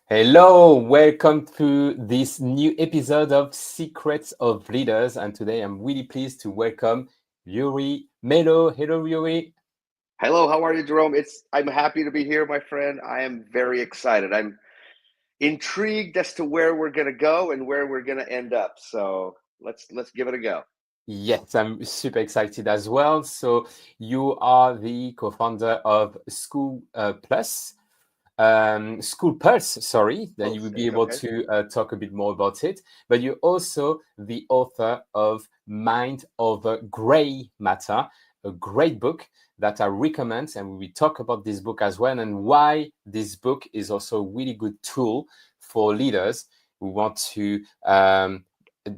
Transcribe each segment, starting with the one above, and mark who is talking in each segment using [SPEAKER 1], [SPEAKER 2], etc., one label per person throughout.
[SPEAKER 1] Hello, welcome to this new episode of Secrets of Leaders. And today I'm really pleased to welcome Iuri Melo. Hello, Iuri.
[SPEAKER 2] Hello, how are you, Jerome? I'm happy to be here, my friend. I am very excited. I'm intrigued as to where we're gonna go and where we're gonna end up. So let's give it a go.
[SPEAKER 1] Yes, I'm super excited as well. So you are the co-founder of SchoolPulse, sorry, then you
[SPEAKER 2] Close.
[SPEAKER 1] will be
[SPEAKER 2] It's
[SPEAKER 1] able
[SPEAKER 2] okay.
[SPEAKER 1] to talk a bit more about it. But you're also the author of Mind Over Gray Matter, a great book that I recommend. And we will talk about this book as well and why this book is also a really good tool for leaders who want to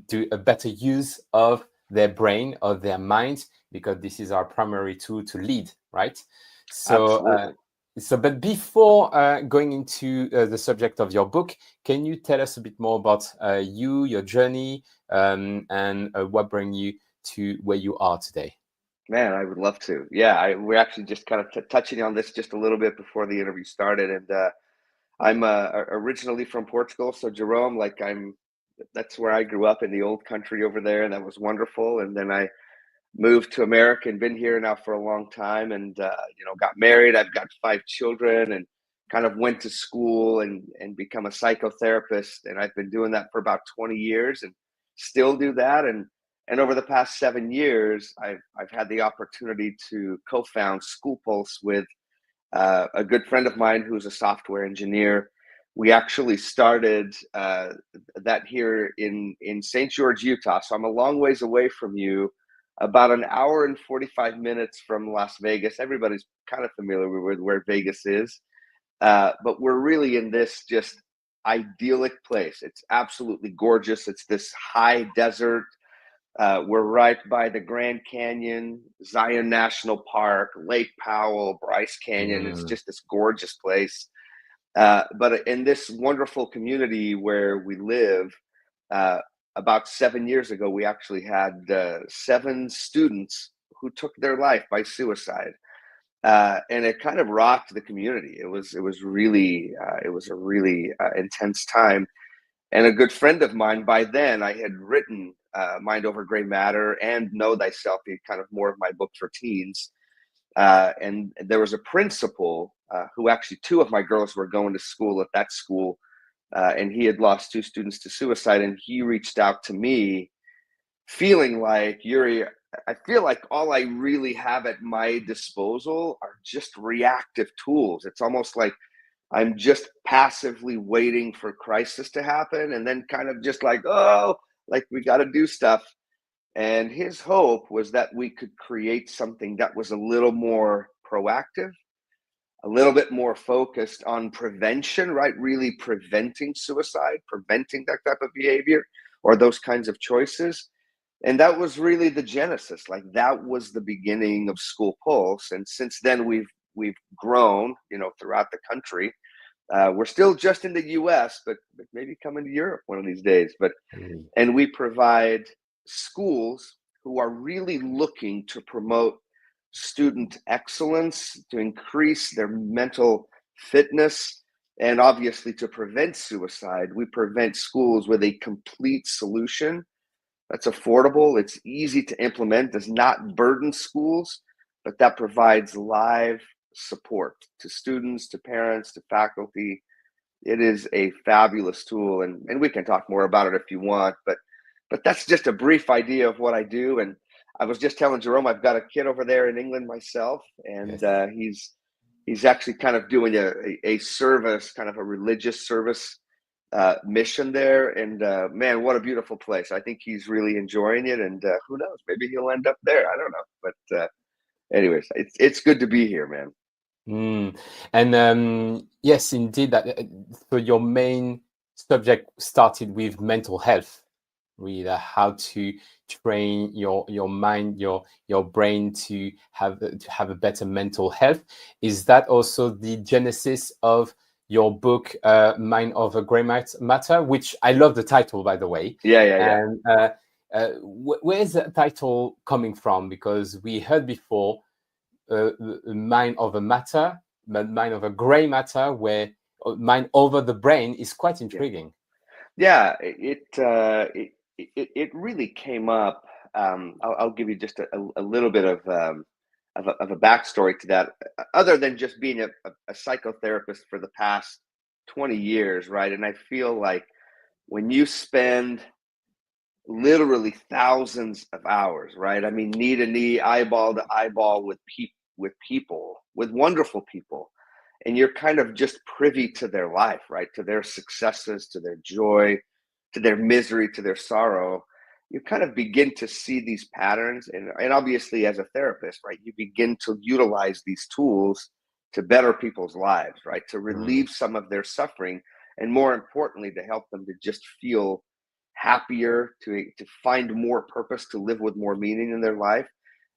[SPEAKER 1] do a better use of their brain, of their mind, because this is our primary tool to lead, right? So,
[SPEAKER 2] Absolutely.
[SPEAKER 1] but before going into the subject of your book, can you tell us a bit more about you, your journey, and what brought you to where you are today?
[SPEAKER 2] Man, I would love to. Yeah, we're actually just kind of touching on this just a little bit before the interview started, and I'm originally from Portugal, so Jerome, that's where I grew up in the old country over there, and that was wonderful. And then I moved to America and been here now for a long time, and got married. I've got 5 children, and kind of went to school and become a psychotherapist, and I've been doing that for about 20 years, and still do that. And over the past 7 years, I've had the opportunity to co-found SchoolPulse with a good friend of mine who's a software engineer. We actually started that here in St. George, Utah. So I'm a long ways away from you, about an hour and 45 minutes from Las Vegas. Everybody's kind of familiar with where Vegas is, but we're really in this just idyllic place. It's absolutely gorgeous. It's this high desert. We're right by the Grand Canyon, Zion National Park, Lake Powell, Bryce Canyon. It's
[SPEAKER 1] Mm.
[SPEAKER 2] just this gorgeous place. But in this wonderful community where we live, uh, about 7 years ago, we actually had 7 students who took their life by suicide, and it kind of rocked the community. It was a really intense time. And a good friend of mine, by then, I had written Mind Over Gray Matter and Know Thyself, kind of more of my book for teens. And there was a principal who actually 2 of my girls were going to school at that school, and he had lost 2 students to suicide. And he reached out to me, feeling like, Yuri, I feel like all I really have at my disposal are just reactive tools. It's almost like I'm just passively waiting for crisis to happen and then kind of just like, oh, like we got to do stuff. And his hope was that we could create something that was a little more proactive, a little bit more focused on prevention, right? Really preventing suicide, preventing that type of behavior or those kinds of choices. And that was really the genesis. Like that was the beginning of School Pulse. And since then we've grown, throughout the country. We're still just in the U.S., but maybe coming to Europe one of these days.
[SPEAKER 1] Mm.
[SPEAKER 2] And we provide schools who are really looking to promote student excellence, to increase their mental fitness, and obviously to prevent suicide. We prevent schools with a complete solution that's affordable, it's easy to implement, does not burden schools, but that provides live support to students, to parents, to faculty. It is a fabulous tool, and we can talk more about it if you want, but that's just a brief idea of what I do. And I was just telling Jerome, I've got a kid over there in England myself, and
[SPEAKER 1] Yes.
[SPEAKER 2] he's actually kind of doing a service, kind of a religious service mission there. And man, what a beautiful place! I think he's really enjoying it, and who knows, maybe he'll end up there. I don't know, but anyways, it's good to be here, man.
[SPEAKER 1] Mm. And yes, indeed. So your main subject started with mental health, with how to train your mind, your brain to have a better mental health. Is that also the genesis of your book, Mind Over Grey Matter, which I love the title, by the way.
[SPEAKER 2] Yeah, yeah, yeah.
[SPEAKER 1] And where's the title coming from? Because we heard before mind of a matter, mind of a gray matter, where mind over the brain is quite
[SPEAKER 2] Yeah.
[SPEAKER 1] intriguing.
[SPEAKER 2] Yeah, it really came up. I'll give you just a little bit of a backstory to that. Other than just being a psychotherapist for the past 20 years, right? And I feel like when you spend literally thousands of hours, right? I mean, knee to knee, eyeball to eyeball with people, with wonderful people, and you're kind of just privy to their life, right? To their successes, to their joy, to their misery, to their sorrow. You kind of begin to see these patterns, and obviously, as a therapist, right, you begin to utilize these tools to better people's lives, right? To
[SPEAKER 1] Mm,
[SPEAKER 2] relieve some of their suffering, and more importantly, to help them to just feel happier, to find more purpose, to live with more meaning in their life.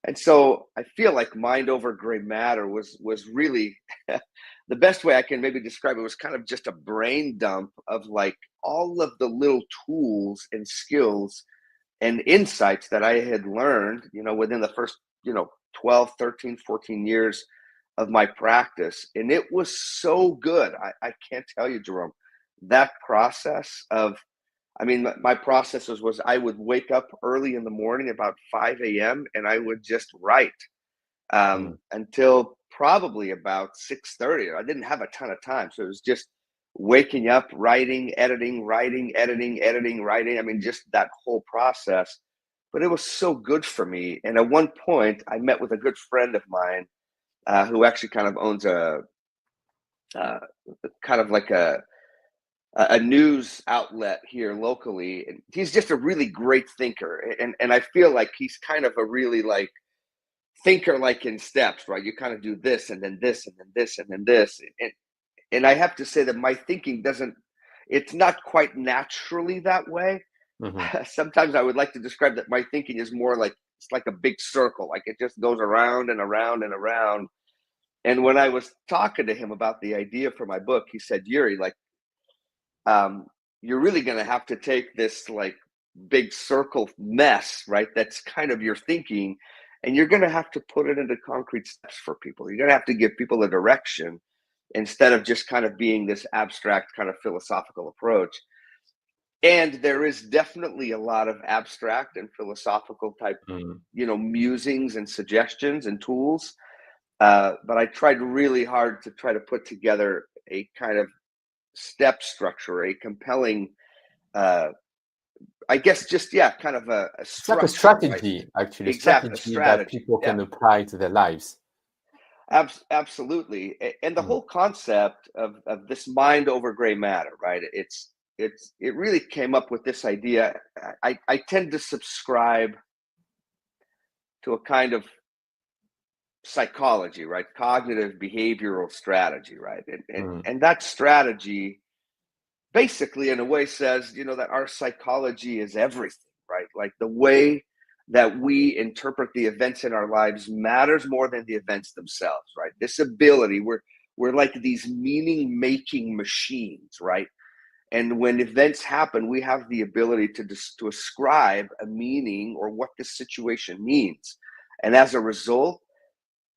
[SPEAKER 2] And so I feel like Mind Over Gray Matter was really the best way I can maybe describe it was kind of just a brain dump of like all of the little tools and skills and insights that I had learned, within the first, 12, 13, 14 years of my practice. And it was so good. I can't tell you, Jerome, that process of, I mean, my process was I would wake up early in the morning about 5 a.m. and I would just write
[SPEAKER 1] mm.
[SPEAKER 2] until probably about 6:30. I didn't have a ton of time, so it was just waking up, writing, editing, writing, editing, editing, writing. I mean, just that whole process. But it was so good for me. And at one point, I met with a good friend of mine who actually kind of owns uh, kind of like a news outlet here locally. And he's just a really great thinker, and I feel like he's kind of a really like thinker, like in steps, right? You kind of do this and then this and then this and then this. And I have to say that my thinking doesn't, it's not quite naturally that way.
[SPEAKER 1] Mhm.
[SPEAKER 2] Sometimes I would like to describe that my thinking is more like, it's like a big circle, like it just goes around and around and around. And when I was talking to him about the idea for my book, he said, Yuri, like, um, you're really going to have to take this like big circle mess, right? That's kind of your thinking, and you're going to have to put it into concrete steps for people. You're going to have to give people a direction instead of just kind of being this abstract kind of philosophical approach. And there is definitely a lot of abstract and philosophical type,
[SPEAKER 1] Mm.
[SPEAKER 2] musings and suggestions and tools. But I tried really hard to try to put together a kind of step structure, a compelling, uh, I guess, just yeah, kind of a
[SPEAKER 1] It's like a
[SPEAKER 2] structure, right?
[SPEAKER 1] strategy, actually, a
[SPEAKER 2] Exact, a
[SPEAKER 1] strategy that
[SPEAKER 2] strategy.
[SPEAKER 1] people
[SPEAKER 2] Yeah,
[SPEAKER 1] can apply to their lives.
[SPEAKER 2] absolutely. And the
[SPEAKER 1] Mm,
[SPEAKER 2] whole concept of this mind over gray matter, right? It really came up with this idea. I tend to subscribe to a kind of psychology, right? Cognitive behavioral strategy, right?
[SPEAKER 1] mm,
[SPEAKER 2] And that strategy basically in a way says, that our psychology is everything, right? Like the way that we interpret the events in our lives matters more than the events themselves, right? This ability, we're like these meaning making machines, right? And when events happen, we have the ability to ascribe a meaning or what this situation means. And as a result,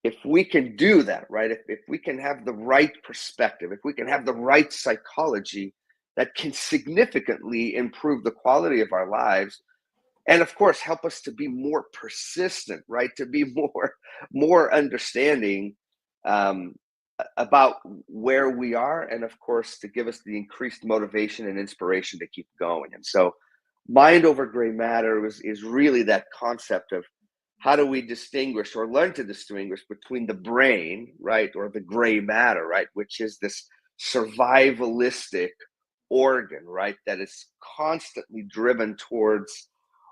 [SPEAKER 2] if we can do that, right, if we can have the right perspective, if we can have the right psychology, that can significantly improve the quality of our lives, and of course help us to be more persistent, right, to be more understanding, um, about where we are, and of course to give us the increased motivation and inspiration to keep going. And so mind over gray matter is really that concept of how do we distinguish or learn to distinguish between the brain, right, or the gray matter, right, which is this survivalistic organ, right, that is constantly driven towards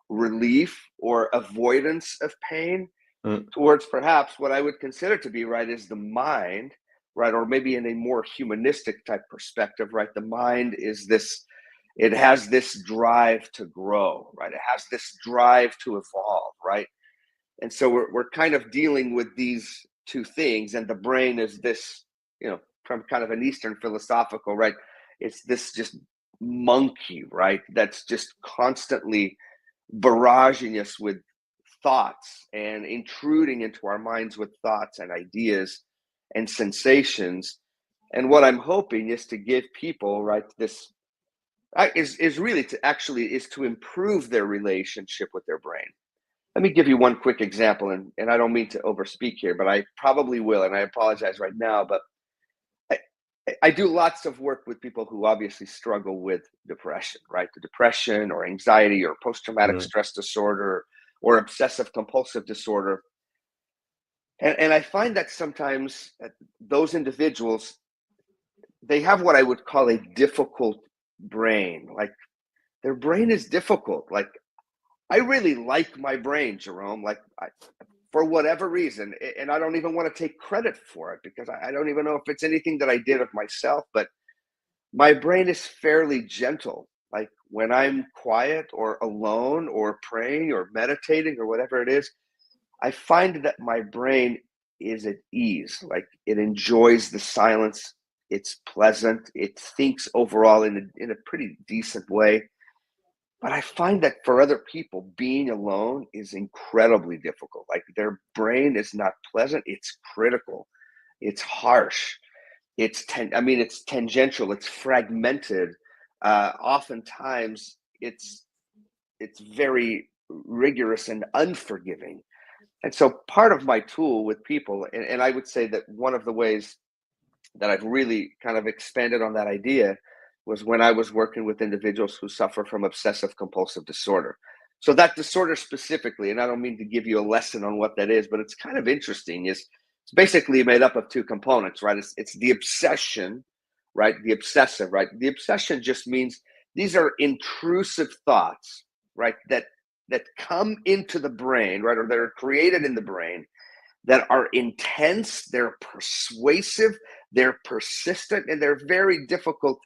[SPEAKER 2] relief or avoidance of pain,
[SPEAKER 1] mm,
[SPEAKER 2] towards perhaps what I would consider to be, right, is the mind, right, or maybe in a more humanistic type perspective, right, the mind is this, it has this drive to grow, right, it has this drive to evolve, right. And so we're kind of dealing with these two things, and the brain is this, from kind of an Eastern philosophical, right, it's this just monkey, right, that's just constantly barraging us with thoughts and intruding into our minds with thoughts and ideas and sensations. And what I'm hoping is to give people, right, this is really to actually is to improve their relationship with their brain. Let me give you one quick example, and I don't mean to overspeak here, but I probably will, and I apologize right now, but I, I do lots of work with people who obviously struggle with depression, right? The depression or anxiety or post-traumatic
[SPEAKER 1] Mm.
[SPEAKER 2] stress disorder or obsessive compulsive disorder. And I find that sometimes those individuals, they have what I would call a difficult brain. Like their brain is difficult. Like I really like my brain, Jerome. Like for whatever reason, and I don't even want to take credit for it because I don't even know if it's anything that I did of myself, but my brain is fairly gentle. Like when I'm quiet or alone or praying or meditating or whatever it is, I find that my brain is at ease. Like it enjoys the silence. It's pleasant. It thinks overall in a pretty decent way. But I find that for other people, being alone is incredibly difficult. Like their brain is not pleasant. It's critical. It's harsh. It's tangential. It's fragmented. Oftentimes, it's very rigorous and unforgiving. And so, part of my tool with people, and I would say that one of the ways that I've really kind of expanded on that idea was when I was working with individuals who suffer from obsessive compulsive disorder. So that disorder specifically, and I don't mean to give you a lesson on what that is, but it's kind of interesting, is it's basically made up of two components, right? It's the obsession, right? The obsessive, right? The obsession just means these are intrusive thoughts, right? That come into the brain, right? Or that are created in the brain that are intense, they're persuasive, they're persistent, and they're very difficult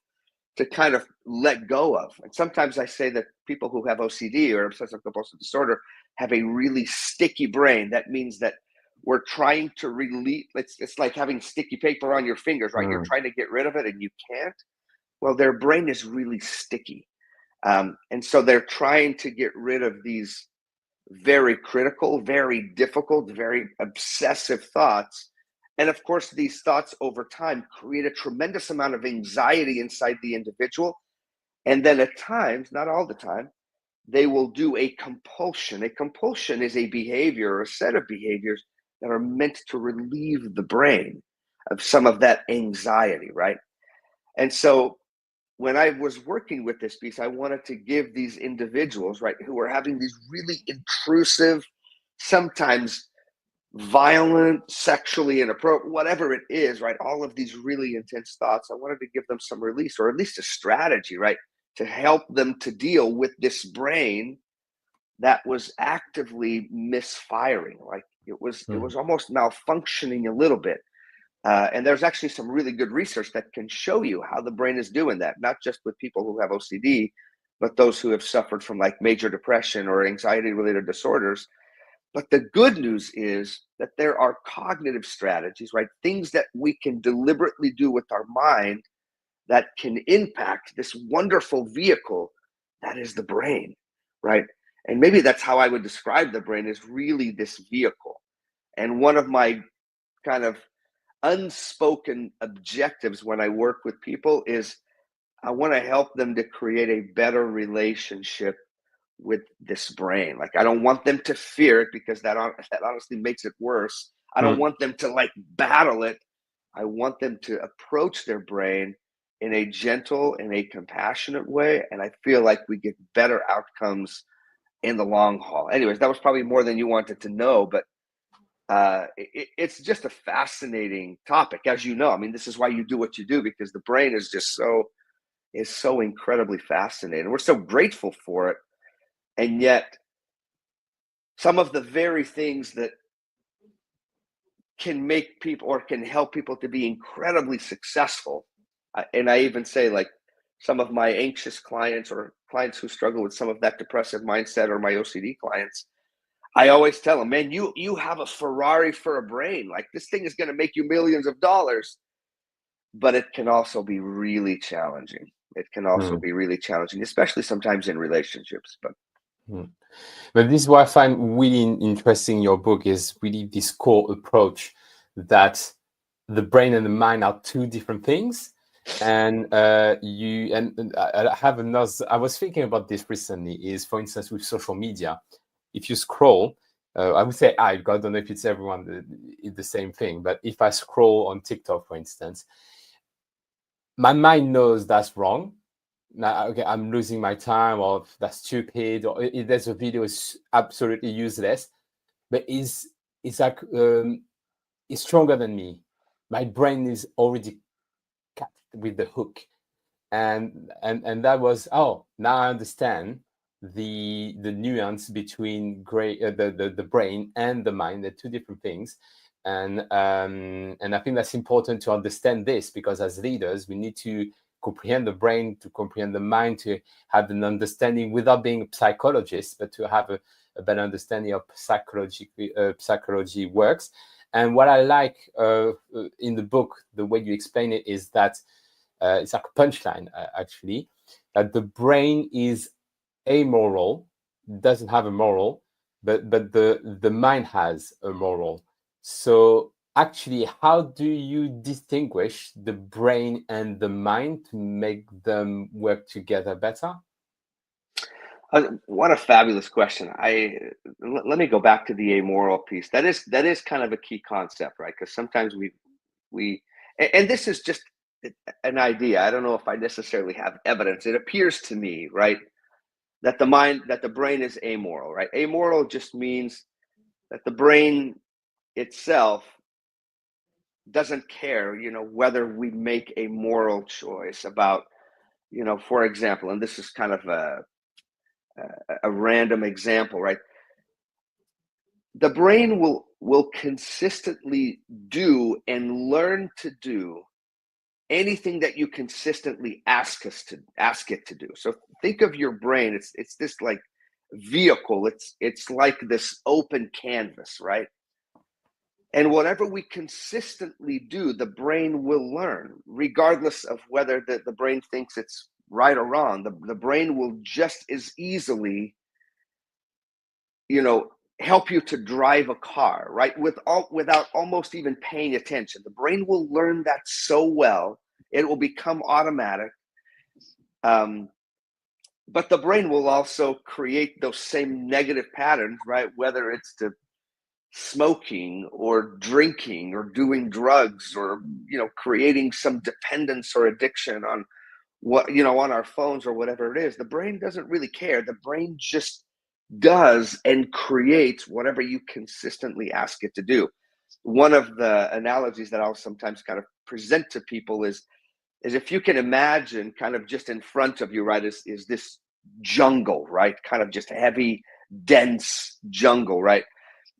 [SPEAKER 2] to kind of let go of. And sometimes I say that people who have OCD or obsessive compulsive disorder have a really sticky brain. That means that we're trying to release, it's like having sticky paper on your fingers, right? You're
[SPEAKER 1] Mm.
[SPEAKER 2] trying to get rid of it and you can't. Well, their brain is really sticky. And so they're trying to get rid of these very critical, very difficult, very obsessive thoughts. And of course, these thoughts over time create a tremendous amount of anxiety inside the individual. And then at times, not all the time, they will do a compulsion. A compulsion is a behavior or a set of behaviors that are meant to relieve the brain of some of that anxiety, right? And so when I was working with this piece, I wanted to give these individuals, right, who are having these really intrusive, sometimes violent, sexually inappropriate, whatever it is, right, all of these really intense thoughts, I wanted to give them some release or at least a strategy, right, to help them to deal with this brain that was actively misfiring. Like it was almost malfunctioning a little bit. And there's actually some really good research that can show you how the brain is doing that, not just with people who have OCD, but those who have suffered from like major depression or anxiety related disorders. But the good news is that there are cognitive strategies, right? Things that we can deliberately do with our mind that can impact this wonderful vehicle that is the brain, right? And maybe that's how I would describe the brain, is really this vehicle. And one of my kind of unspoken objectives when I work with people is I want to help them to create a better relationship with this brain. Like I don't want them to fear it because that honestly makes it worse. I don't
[SPEAKER 1] Mm.
[SPEAKER 2] want them to like battle it. I want them to approach their brain in a gentle and a compassionate way, and I feel like we get better outcomes in the long haul. Anyways, that was probably more than you wanted to know, but it's just a fascinating topic, as you know. I mean, this is why you do what you do, because the brain is just so incredibly fascinating. We're so grateful for it, and yet some of the very things that can make people or can help people to be incredibly successful. And I even say, like, some of my anxious clients or clients who struggle with some of that depressive mindset, or my OCD clients, I always tell them, man, you have a Ferrari for a brain. Like this thing is going to make you millions of dollars, but it can also be really challenging. It can also
[SPEAKER 1] Mm.
[SPEAKER 2] be really challenging, especially sometimes in relationships. But
[SPEAKER 1] Mm. But this is what I find really interesting in your book, is really this core approach that the brain and the mind are two different things. And I have another. I was thinking about this recently. Is, for instance, with social media, if you scroll, I would say I don't know if it's everyone the same thing, but if I scroll on TikTok, for instance, my mind knows that's wrong. Now, okay, I'm losing my time, or that's stupid, or if there's a video is absolutely useless, but is like is stronger than me. My brain is already cut with the hook, and that was, oh, now I understand the nuance between the brain and the mind. They're two different things. And I think that's important to understand this, because as leaders we need to comprehend the brain, to comprehend the mind, to have an understanding without being a psychologist, but to have a better understanding of psychology works. And what I like in the book, the way you explain it, is that it's like a punchline, actually, that the brain is amoral, doesn't have a moral, but the mind has a moral. So actually, how do you distinguish the brain and the mind to make them work together better?
[SPEAKER 2] What a fabulous question. Let me go back to the amoral piece. That is kind of a key concept, right? Because sometimes and this is just an idea. I don't know if I necessarily have evidence. It appears to me, right, that the brain is amoral, right? Amoral just means that the brain itself doesn't care, whether we make a moral choice about, for example, and this is kind of a random example, right? The brain will consistently do and learn to do anything that you consistently ask it to do. So think of your brain. It's this like vehicle. It's like this open canvas, right? And whatever we consistently do, the brain will learn, regardless of whether the brain thinks it's right or wrong. The brain will just as easily, help you to drive a car, right? Without almost even paying attention. The brain will learn that so well, it will become automatic. But the brain will also create those same negative patterns, right? Whether it's to smoking or drinking or doing drugs, or creating some dependence or addiction on on our phones or whatever it is. The brain doesn't really care. The brain just does and creates whatever you consistently ask it to do. One of the analogies that I'll sometimes kind of present to people is if you can imagine, kind of just in front of you, right, is this jungle, right? Kind of just heavy, dense jungle, right?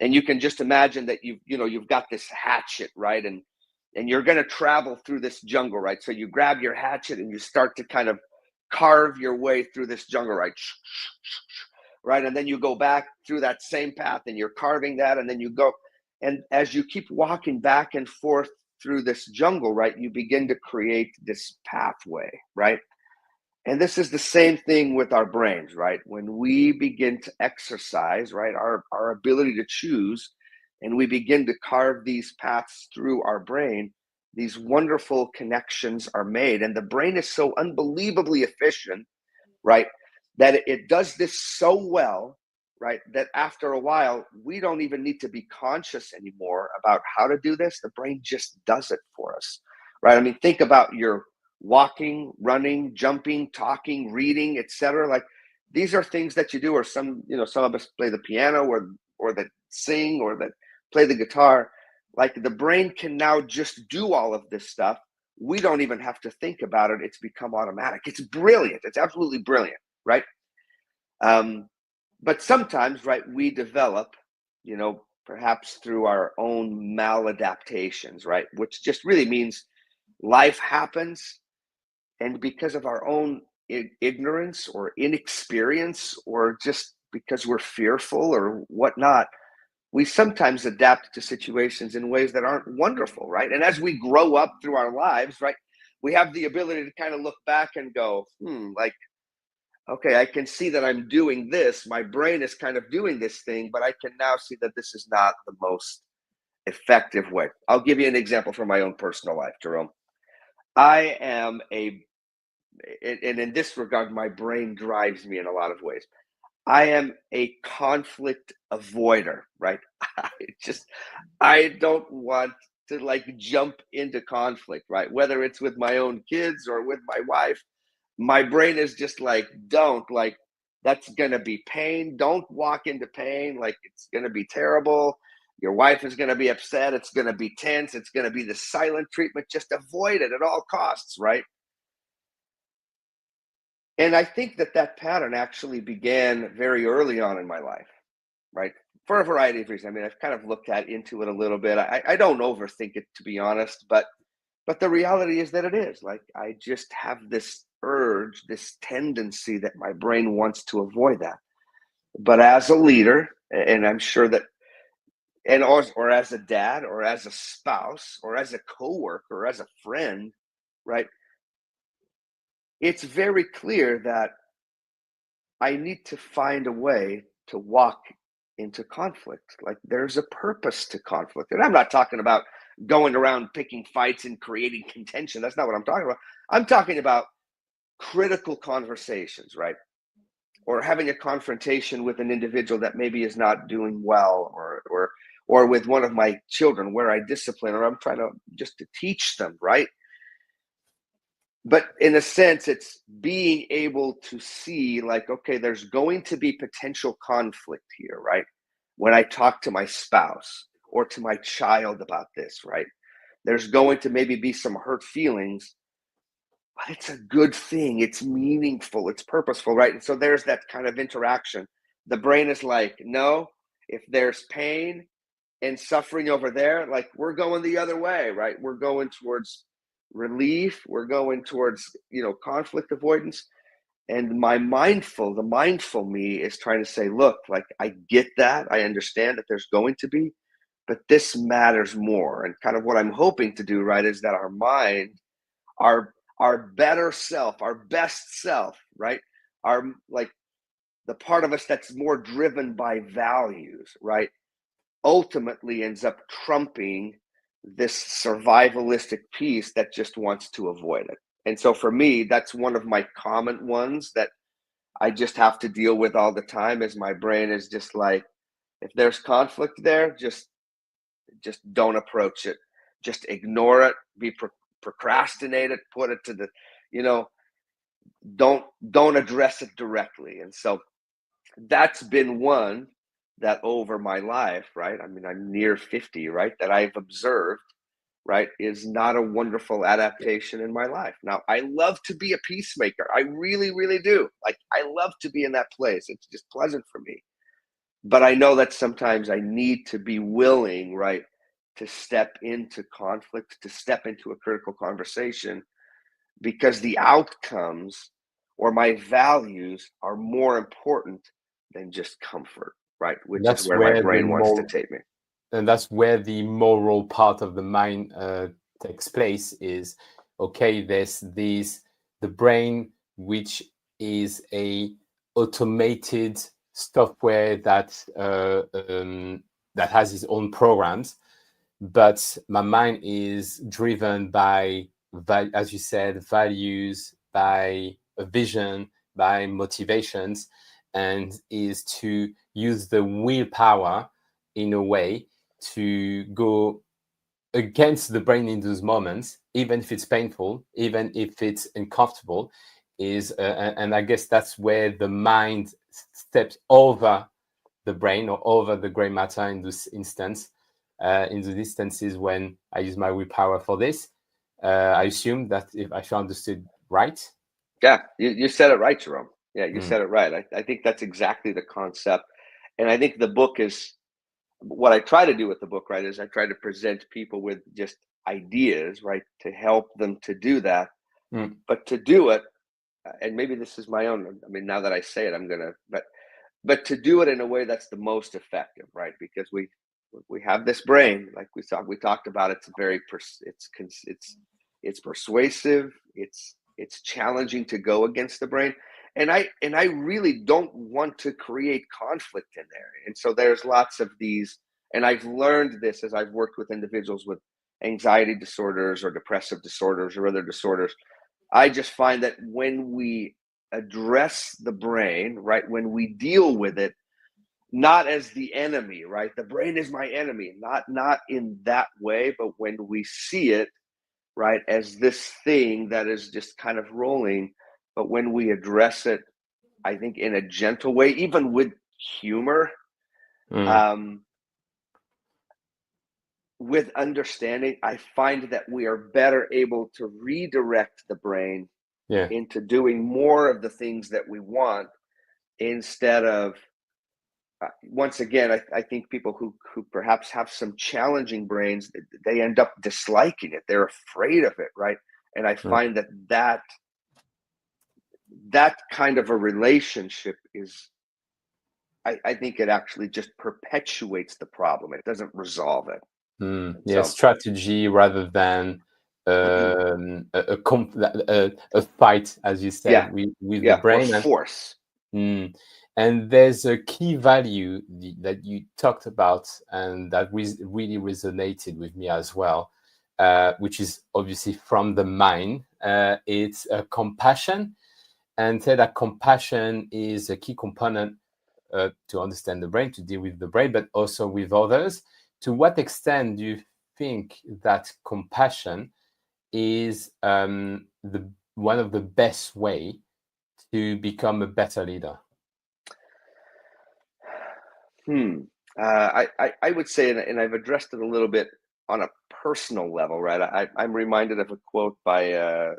[SPEAKER 2] And you can just imagine that you've got this hatchet, right? And you're going to travel through this jungle, right? So you grab your hatchet and you start to kind of carve your way through this jungle, right? Right. And then you go back through that same path and you're carving that, and then you go. And as you keep walking back and forth through this jungle, right, you begin to create this pathway, right? And this is the same thing with our brains, right? When we begin to exercise, right, our ability to choose, and we begin to carve these paths through our brain, these wonderful connections are made. And the brain is so unbelievably efficient, right, that it does this so well, right, that after a while, we don't even need to be conscious anymore about how to do this. The brain just does it for us, right? I mean, think about your walking, running, jumping, talking, reading, etc. Like, these are things that you do, or some of us play the piano, or that sing, or that play the guitar. Like, the brain can now just do all of this stuff. We don't even have to think about it. It's become automatic. It's brilliant. It's absolutely brilliant, right? But sometimes, right, we develop, perhaps through our own maladaptations, right, which just really means life happens, and because of our own ignorance or inexperience, or just because we're fearful or whatnot, we sometimes adapt to situations in ways that aren't wonderful, right? And as we grow up through our lives, right, we have the ability to kind of look back and go, like, okay, I can see that I'm doing this. My brain is kind of doing this thing, but I can now see that this is not the most effective way. I'll give you an example from my own personal life, Jerome. I am and in this regard, my brain drives me in a lot of ways. I am a conflict avoider, right? I just, I don't want to like jump into conflict, right? Whether it's with my own kids or with my wife, my brain is just like, don't, like, that's going to be pain. Don't walk into pain. Like, it's going to be terrible. Your wife is going to be upset. It's going to be tense. It's going to be the silent treatment. Just avoid it at all costs, right? And I think that that pattern actually began very early on in my life, right? For a variety of reasons. I mean, I've kind of looked into it a little bit. I don't overthink it, to be honest, but the reality is that it is like I just have this urge, this tendency that my brain wants to avoid that. But as a leader, and I'm sure that, and or as a dad, or as a spouse, or as a coworker, or as a friend, right? It's very clear that I need to find a way to walk into conflict. Like there's a purpose to conflict. And I'm not talking about going around picking fights and creating contention. That's not what I'm talking about. I'm talking about critical conversations, right? Or having a confrontation with an individual that maybe is not doing well, or with one of my children where I discipline, or I'm trying to just to teach them, right? But in a sense, it's being able to see like, okay, there's going to be potential conflict here, right? When I talk to my spouse or to my child about this, right? There's going to maybe be some hurt feelings, but it's a good thing. It's meaningful. It's purposeful, right? And so there's that kind of interaction. The brain is like, no, if there's pain and suffering over there, like we're going the other way, right? We're going towards relief. We're going towards, conflict avoidance. And the mindful me is trying to say, look, like I get that. I understand that there's going to be, but this matters more. And kind of what I'm hoping to do, right, is that our mind, our better self, our best self, right? Our like the part of us that's more driven by values, right? Ultimately ends up trumping this survivalistic piece that just wants to avoid it. And so for me, that's one of my common ones that I just have to deal with all the time is my brain is just like, if there's conflict there, just don't approach it. Just ignore it, procrastinate it, put it to the, you know, don't address it directly. And so that's been one that over my life, right? I mean, I'm near 50, right? That I've observed, right, is not a wonderful adaptation in my life. Now, I love to be a peacemaker. I really, really do. Like, I love to be in that place. It's just pleasant for me. But I know that sometimes I need to be willing, right, to step into conflict, to step into a critical conversation, because the outcomes or my values are more important than just comfort, right? Which is
[SPEAKER 1] That's
[SPEAKER 2] where my
[SPEAKER 1] where
[SPEAKER 2] brain wants to take me.
[SPEAKER 1] and that's where the moral part of the mind takes place. Is okay, there's the brain, which is a automated software that has its own programs, but my mind is driven by, as you said, values, by a vision, by motivations, and is to use the willpower in a way to go against the brain in those moments, even if it's painful, even if it's uncomfortable. And I guess that's where the mind steps over the brain or over the gray matter in this instance, in the instances when I use my willpower for this. I assume that if I understood right.
[SPEAKER 2] Yeah, you said it right, Jerome. Yeah, you said it right. I think that's exactly the concept. And I think the book is what I try to do with the book, right, is I try to present people with just ideas, right, to help them to do that. But to do it, and maybe this is my own, I mean, now that I say it, I'm going to, but to do it in a way that's the most effective, right? Because we have this brain, like we talked about. It's very it's persuasive. It's challenging to go against the brain, and I really don't want to create conflict in there. And so there's lots of these, and I've learned this as I've worked with individuals with anxiety disorders or depressive disorders or other disorders. I just find that when we address the brain, right, when we deal with it, not as the enemy, right? The brain is my enemy, not in that way, but when we see it, right, as this thing that is just kind of rolling, but when we address it, I think in a gentle way, even with humor, um, with understanding, I find that we are better able to redirect the brain
[SPEAKER 1] Yeah.
[SPEAKER 2] into doing more of the things that we want instead of once again, I think people who perhaps have some challenging brains, they end up disliking it. They're afraid of it, right? And I
[SPEAKER 1] Mm.
[SPEAKER 2] find that kind of a relationship is, I think it actually just perpetuates the problem. It doesn't resolve it.
[SPEAKER 1] Yeah,
[SPEAKER 2] So
[SPEAKER 1] strategy rather than a fight, as you
[SPEAKER 2] yeah,
[SPEAKER 1] said, with the
[SPEAKER 2] yeah, or
[SPEAKER 1] brain.
[SPEAKER 2] force.
[SPEAKER 1] And there's a key value that you talked about, and that really resonated with me as well, which is obviously from the mind. It's compassion, and say that compassion is a key component to understand the brain, to deal with the brain, but also with others. To what extent do you think that compassion is the one of the best way to become a better leader?
[SPEAKER 2] I would say, and I've addressed it a little bit on a personal level, right? I'm reminded of a quote by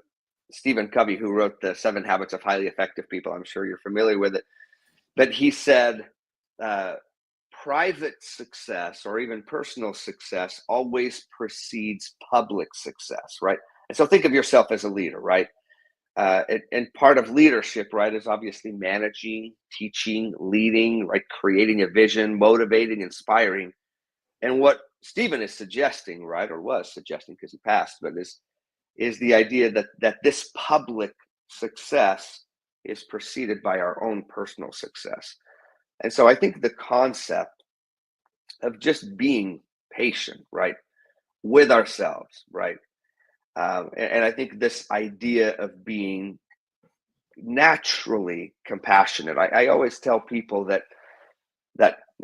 [SPEAKER 2] Stephen Covey, who wrote the 7 Habits of Highly Effective People. I'm sure you're familiar with it. But he said, uh, private success or even personal success always precedes public success, right? And so think of yourself as a leader, right? And part of leadership, right, is obviously managing, teaching, leading, right, creating a vision, motivating, inspiring. And what Stephen is suggesting, right, or was suggesting because he passed, but is the idea that this public success is preceded by our own personal success. And so I think the concept of just being patient, right, with ourselves, right, and I think this idea of being naturally compassionate. I always tell people that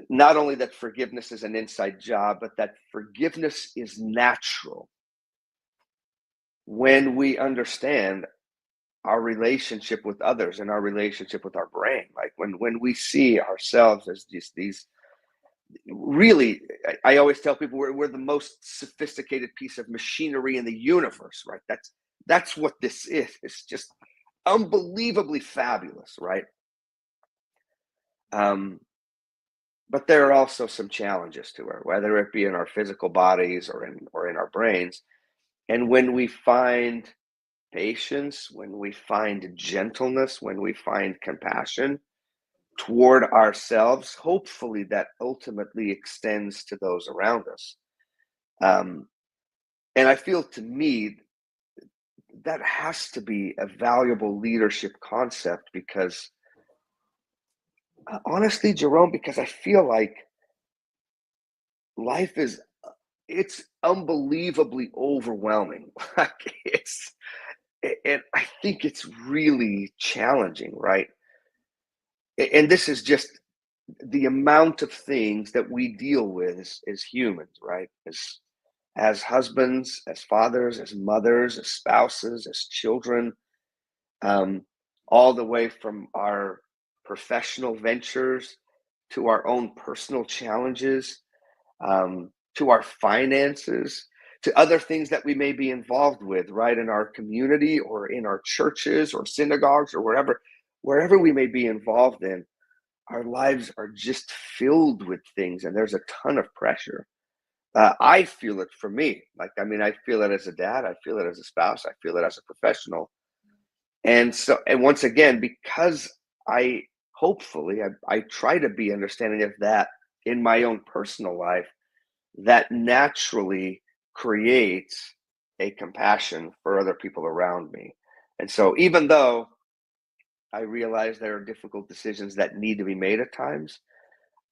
[SPEAKER 2] not only that forgiveness is an inside job, but that forgiveness is natural when we understand our relationship with others and our relationship with our brain. Like when we see ourselves as just these really, I always tell people we're the most sophisticated piece of machinery in the universe, right? That's what this is. It's just unbelievably fabulous, right? But there are also some challenges to it, whether it be in our physical bodies or in our brains. And when we find patience, when we find gentleness, when we find compassion toward ourselves, hopefully that ultimately extends to those around us. And I feel, to me, that has to be a valuable leadership concept because honestly, Jerome, because I feel like life it's unbelievably overwhelming. Like and I think it's really challenging, right? And this is just the amount of things that we deal with as humans, right? As husbands, as fathers, as mothers, as spouses, as children, um, all the way from our professional ventures to our own personal challenges, to our finances, to other things that we may be involved with, right, in our community or in our churches or synagogues or wherever we may be involved in. Our lives are just filled with things, and there's a ton of pressure. I feel it for me. Like, I mean, I feel it as a dad, I feel it as a spouse, I feel it as a professional. And so, and once again, because I hopefully I try to be understanding of that in my own personal life, that naturally creates a compassion for other people around me. And so, even though I realize there are difficult decisions that need to be made at times,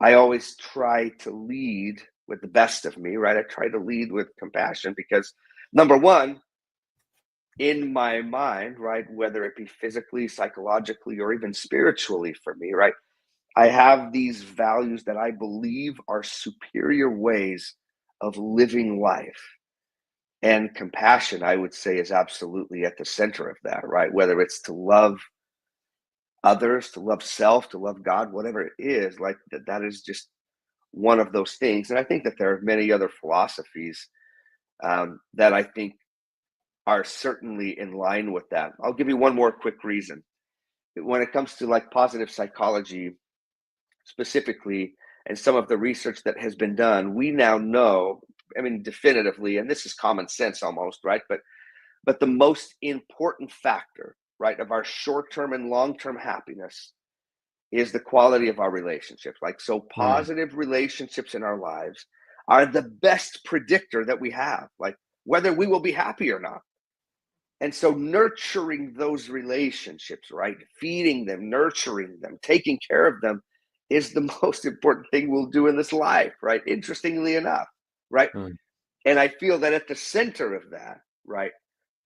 [SPEAKER 2] I always try to lead the best of me, right? I try to lead with compassion because, number one, in my mind, right, whether it be physically, psychologically, or even spiritually for me, right, I have these values that I believe are superior ways of living life. And compassion, I would say, is absolutely at the center of that, right? Whether it's to love others, to love self, to love God, whatever it is, like that is just one of those things. And I think that there are many other philosophies that I think are certainly in line with that. I'll give you one more quick reason. When it comes to like positive psychology specifically, and some of the research that has been done, we now know, I mean, definitively, and this is common sense almost, right? But the most important factor, right, of our short-term and long-term happiness is the quality of our relationships. Like, so
[SPEAKER 1] Mm,
[SPEAKER 2] positive relationships in our lives are the best predictor that we have, like whether we will be happy or not. And so nurturing those relationships, right? Feeding them, nurturing them, taking care of them is the most important thing we'll do in this life, right? Interestingly enough, right?
[SPEAKER 1] mm.
[SPEAKER 2] And I feel that at the center of that, right,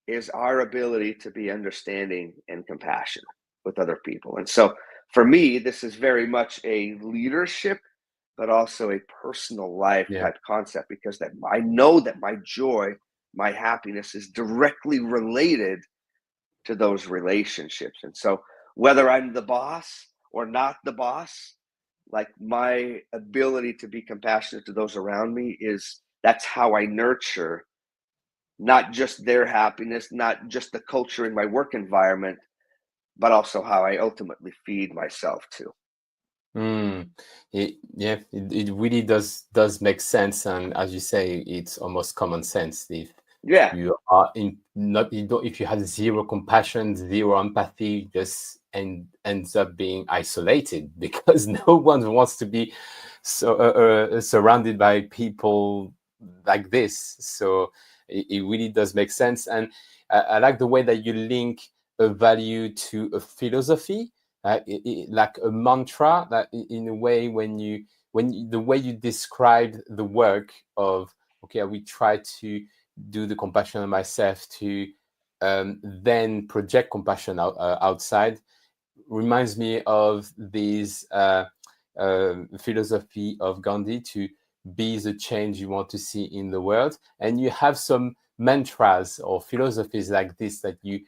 [SPEAKER 2] is our ability to be understanding and compassionate with other people. And so for me, this is very much a leadership, but also a personal life
[SPEAKER 1] Yeah.
[SPEAKER 2] type concept, because that I know that my joy, my happiness is directly related to those relationships. And so whether I'm the boss or not the boss, like my ability to be compassionate to those around me is that's how I nurture not just their happiness, not just the culture in my work environment, but also how I ultimately feed myself too.
[SPEAKER 1] Mm. Yeah, it really does make sense, and as you say, it's almost common sense. If
[SPEAKER 2] Yeah.
[SPEAKER 1] you are in not you don't if you have zero compassion, zero empathy, just ends up being isolated because no one wants to be surrounded by people like this. So it really does make sense, and I like the way that you link a value to a philosophy, like a mantra, that in a way the way you described the work of, okay, we try to do the compassion on myself to then project compassion outside, reminds me of this philosophy of Gandhi, to be the change you want to see in the world. And you have some mantras or philosophies like this that you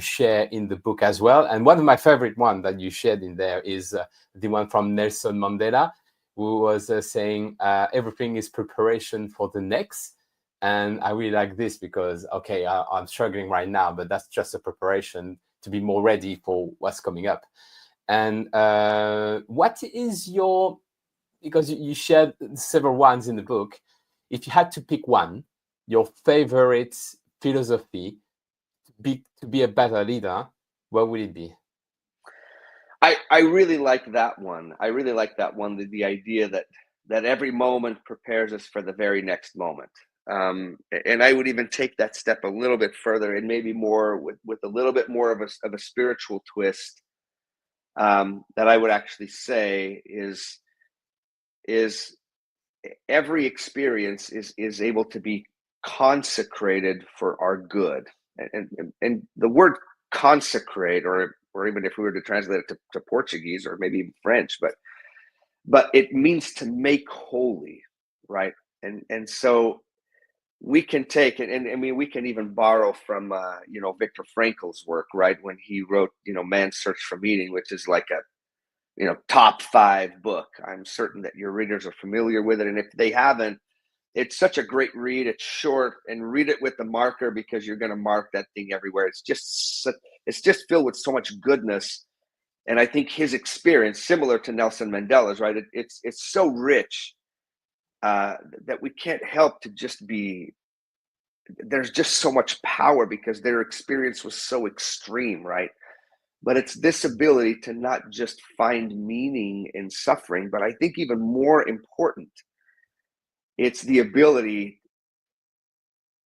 [SPEAKER 1] share in the book as well. And one of my favorite one that you shared in there is the one from Nelson Mandela, who was saying everything is preparation for the next. And I really like this because, okay, I'm struggling right now, but that's just a preparation to be more ready for what's coming up. And what is your, because you shared several ones in the book, if you had to pick one, your favorite philosophy to be a better leader, what would it be?
[SPEAKER 2] I really like that one. I really like that one. The idea that every moment prepares us for the very next moment. And I would even take that step a little bit further, and maybe more with a little bit more of a spiritual twist. That I would actually say is every experience is able to be consecrated for our good. And the word consecrate, or even if we were to translate it to Portuguese or maybe even French, but it means to make holy, right? And so we can take and I mean we can even borrow from Viktor Frankl's work, right, when he wrote Man's Search for Meaning, which is like a top 5 book. I'm certain that your readers are familiar with it, and if they haven't, it's such a great read. It's short, and read it with the marker, because you're going to mark that thing everywhere. It's just filled with so much goodness. And I think his experience, similar to Nelson Mandela's, right, it's so rich that we can't help to just be, there's just so much power because their experience was so extreme, right? But it's this ability to not just find meaning in suffering, but I think even more important, it's the ability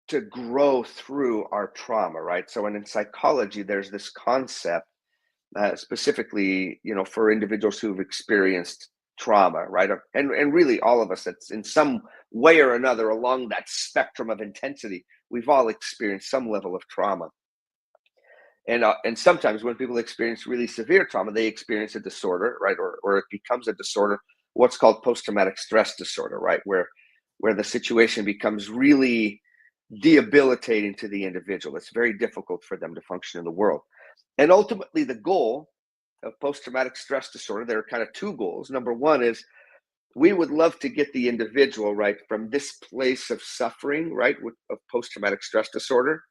[SPEAKER 2] to grow through our trauma, right? So, and in psychology, there's this concept, specifically, for individuals who've experienced trauma, right? And really all of us, that's in some way or another along that spectrum of intensity, we've all experienced some level of trauma. And sometimes when people experience really severe trauma, they experience a disorder, right? Or it becomes a disorder, what's called post-traumatic stress disorder, right? Where the situation becomes really debilitating to the individual. It's very difficult for them to function in the world. And ultimately, the goal of post-traumatic stress disorder, there are kind of two goals. Number one is we would love to get the individual, right, from this place of suffering, right, of post-traumatic stress disorder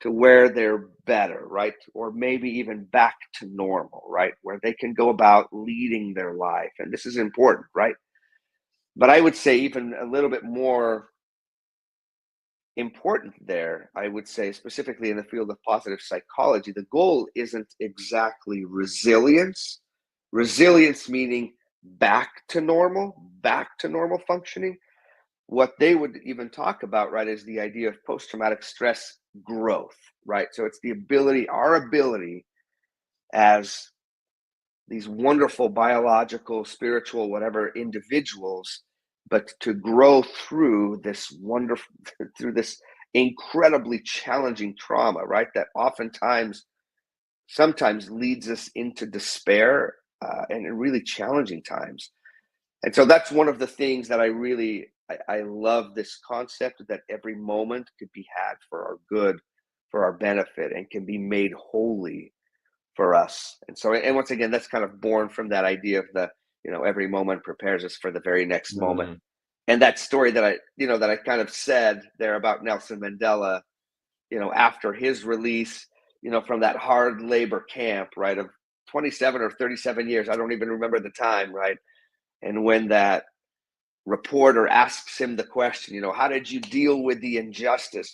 [SPEAKER 2] to where they're better, right? Or maybe even back to normal, right? Where they can go about leading their life. And this is important, right? But I would say even a little bit more important there, I would say, specifically in the field of positive psychology, the goal isn't exactly resilience. Resilience meaning back to normal functioning. What they would even talk about, right, is the idea of post-traumatic stress growth, right? So it's the ability, our ability as these wonderful biological, spiritual, whatever individuals, but to grow through this wonderful, through this incredibly challenging trauma, right? That oftentimes, sometimes leads us into despair and in really challenging times. And so that's one of the things that I love this concept that every moment could be had for our good, for our benefit, and can be made holy for us. And so, and once again, that's kind of born from that idea of every moment prepares us for the very next moment.
[SPEAKER 1] Mm.
[SPEAKER 2] And that story that I kind of said there about Nelson Mandela, after his release, from that hard labor camp, right, of 27 or 37 years, I don't even remember the time, right? And when that reporter asks him the question, how did you deal with the injustice?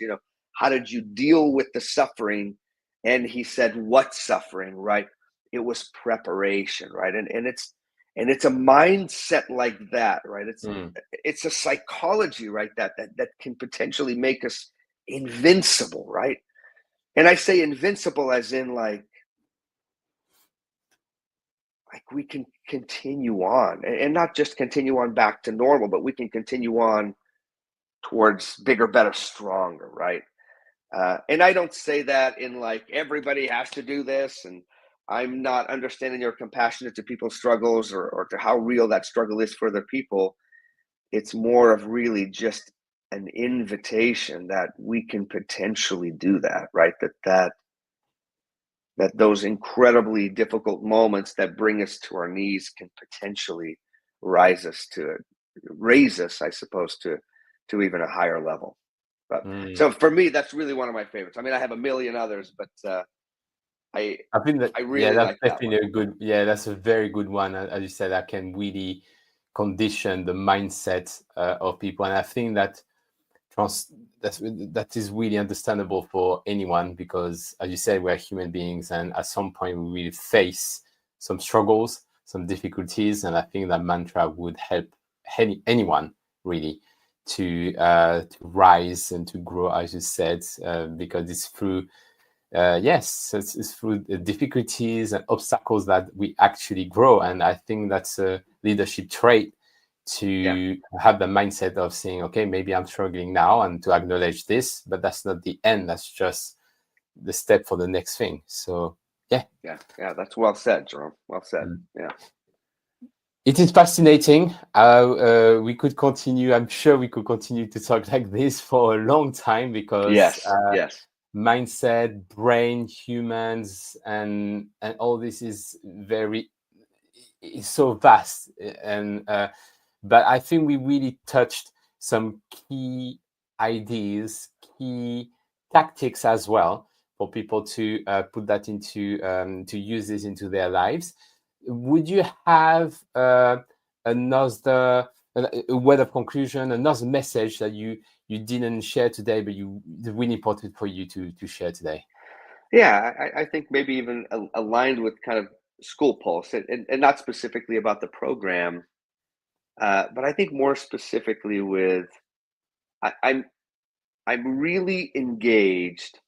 [SPEAKER 2] How did you deal with the suffering? And he said, what suffering, right? It was preparation, right? And it's a mindset like that, right?
[SPEAKER 1] Mm.
[SPEAKER 2] It's a psychology, right? That can potentially make us invincible, right? And I say invincible as in like we can continue on, and not just continue on back to normal, but we can continue on towards bigger, better, stronger, right? And I don't say that in like everybody has to do this, and I'm not understanding or compassionate to people's struggles or to how real that struggle is for other people. It's more of really just an invitation that we can potentially do that, right? That those incredibly difficult moments that bring us to our knees can potentially raise us, I suppose, to even a higher level. But
[SPEAKER 1] Mm.
[SPEAKER 2] so for me, that's really one of my favorites. I mean, I have a million others, but I
[SPEAKER 1] I think that,
[SPEAKER 2] I
[SPEAKER 1] yeah,
[SPEAKER 2] really
[SPEAKER 1] that's
[SPEAKER 2] like that one.
[SPEAKER 1] definitely a good, yeah, that's a very good one. As you said, that can really condition the mindset of people. And I think that trans that is really understandable for anyone because, as you said, we're human beings, and at some point we will face some struggles, some difficulties, and I think that mantra would help anyone really to rise and to grow, as you said, because it's through yes, it's through the difficulties and obstacles that we actually grow, and I think that's a leadership trait
[SPEAKER 2] Yeah,
[SPEAKER 1] to have the mindset of saying, okay, maybe I'm struggling now, and to acknowledge this, but that's not the end. That's just the step for the next thing. So, yeah.
[SPEAKER 2] yeah. That's well said, Jerome. Well said.
[SPEAKER 1] Mm.
[SPEAKER 2] Yeah.
[SPEAKER 1] It is fascinating. We could continue. I'm sure we could continue to talk like this for a long time because
[SPEAKER 2] Yes. Yes.
[SPEAKER 1] mindset, brain, humans, and all this is is so vast. And but I think we really touched some key ideas, key tactics as well for people to put that into to use this into their lives. Would you have another a word of conclusion, another message that you didn't share today, but you really important for you to share today?
[SPEAKER 2] Yeah. I think maybe even aligned with kind of SchoolPulse, and not specifically about the program, but I think more specifically with I, I'm I'm really engaged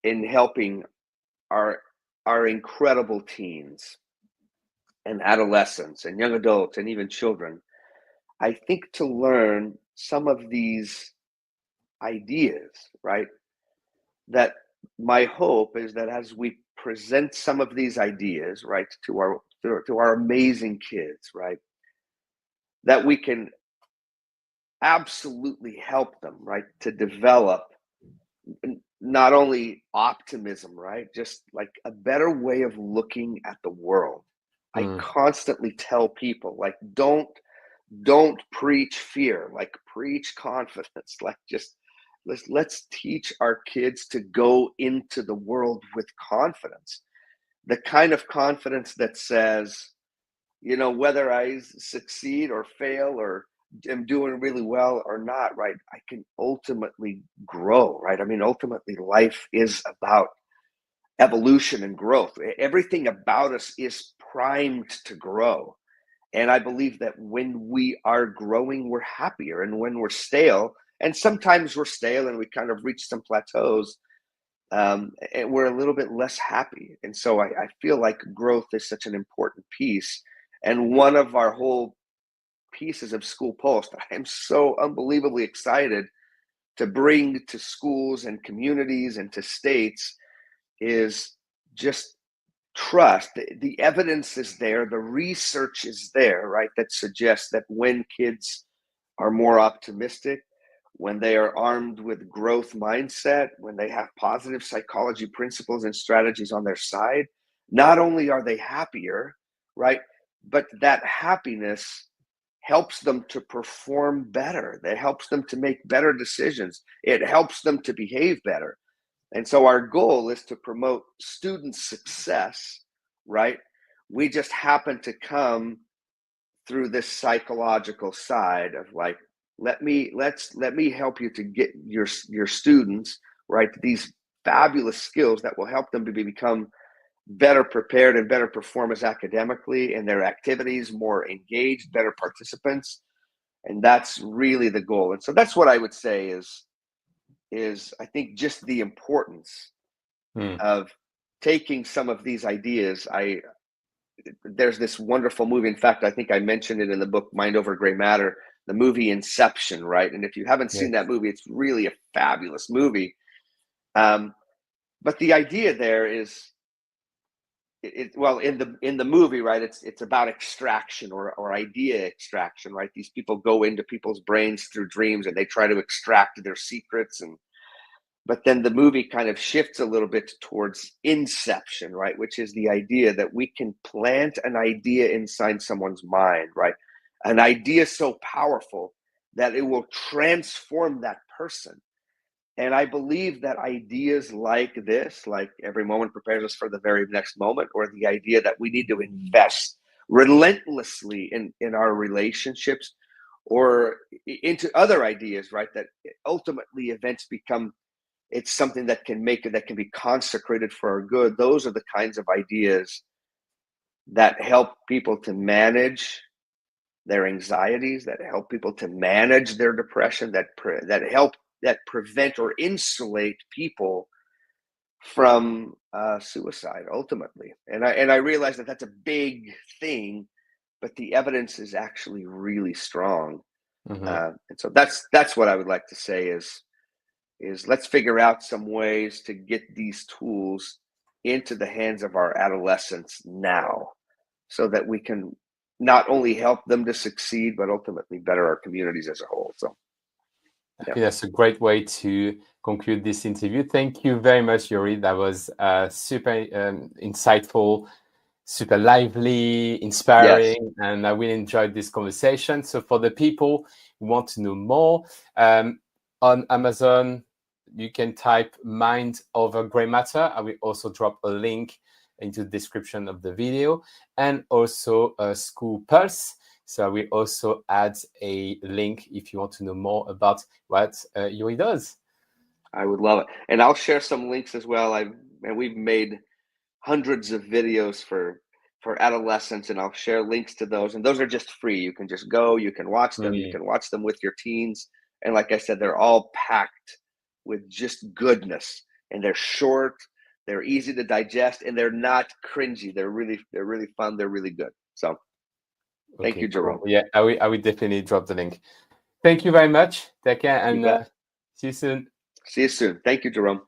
[SPEAKER 2] in helping our our incredible teens and adolescents and young adults and even children, I think to learn some of these ideas, right? That my hope is that as we present some of these ideas, right, to our amazing kids, right, that we can absolutely help them, right, to develop not only optimism, right, just like a better way of looking at the world. I
[SPEAKER 1] Mm.
[SPEAKER 2] constantly tell people, like, don't preach fear, like preach confidence. Like, just let's teach our kids to go into the world with confidence, the kind of confidence that says, whether I succeed or fail or am doing really well or not, right, I can ultimately grow, right? I mean, ultimately life is about evolution and growth. Everything about us is primed to grow. And I believe that when we are growing, we're happier. And when we're stale, and sometimes we're stale and we kind of reach some plateaus, and we're a little bit less happy. And so I feel like growth is such an important piece. And one of our whole pieces of SchoolPulse that I am so unbelievably excited to bring to schools and communities and to states is just trust. The evidence is there, the research is there, right, that suggests that when kids are more optimistic, when they are armed with growth mindset, when they have positive psychology principles and strategies on their side, not only are they happier, right, but that happiness helps them to perform better. It helps them to make better decisions. It helps them to behave better. And so our goal is to promote student success, right? We just happen to come through this psychological side of like, let me help you to get your students, right, these fabulous skills that will help them to become better prepared and better performers academically in their activities, more engaged, better participants. And that's really the goal. And so that's what I would say is I think just the importance
[SPEAKER 1] Mm.
[SPEAKER 2] of taking some of these ideas. There's this wonderful movie. In fact, I think I mentioned it in the book Mind Over Gray Matter, the movie Inception, right? And if you haven't seen that
[SPEAKER 1] Yes.
[SPEAKER 2] movie, it's really a fabulous movie. But the idea there is, well, in the movie, right, it's about extraction or idea extraction, right? These people go into people's brains through dreams and they try to extract their secrets. And but then the movie kind of shifts a little bit towards inception, right, which is the idea that we can plant an idea inside someone's mind, right, an idea so powerful that it will transform that person. And I believe that ideas like this, like every moment prepares us for the very next moment, or the idea that we need to invest relentlessly in our relationships, or into other ideas, right, that ultimately events become, it's something that can be consecrated for our good. Those are the kinds of ideas that help people to manage their anxieties, that help people to manage their depression, that prevent or insulate people from suicide ultimately. And I realize that that's a big thing, but the evidence is actually really strong.
[SPEAKER 1] Mhm.
[SPEAKER 2] And so that's what I would like to say is let's figure out some ways to get these tools into the hands of our adolescents now, so that we can not only help them to succeed, but ultimately better our communities as a whole. So,
[SPEAKER 1] I
[SPEAKER 2] yeah.
[SPEAKER 1] think that's a great way to conclude this interview. Thank you very much, Yuri. That was super insightful, super lively,
[SPEAKER 2] Yes,
[SPEAKER 1] inspiring, and I really enjoyed this conversation. So, for the people who want to know more, on Amazon, you can type Mind Over Gray Matter. I will also drop a link into the description of the video, and also School Pulse. So I will also add a link if you want to know more about what Yuri does.
[SPEAKER 2] I would love it. And I'll share some links as well. We've made hundreds of videos for adolescents, and I'll share links to those. And those are just free. You can just go, you can watch them, you
[SPEAKER 1] Mm.
[SPEAKER 2] can watch them with your teens. And like I said, they're all packed with just goodness. And they're short, they're easy to digest, and they're not cringy. They're really fun, they're really good. So thank you,
[SPEAKER 1] Okay,
[SPEAKER 2] Jerome.
[SPEAKER 1] cool. Yeah, I will definitely drop the link. Thank you very much. Take care
[SPEAKER 2] You
[SPEAKER 1] and
[SPEAKER 2] bet.
[SPEAKER 1] see you soon.
[SPEAKER 2] See you soon. Thank you, Jerome.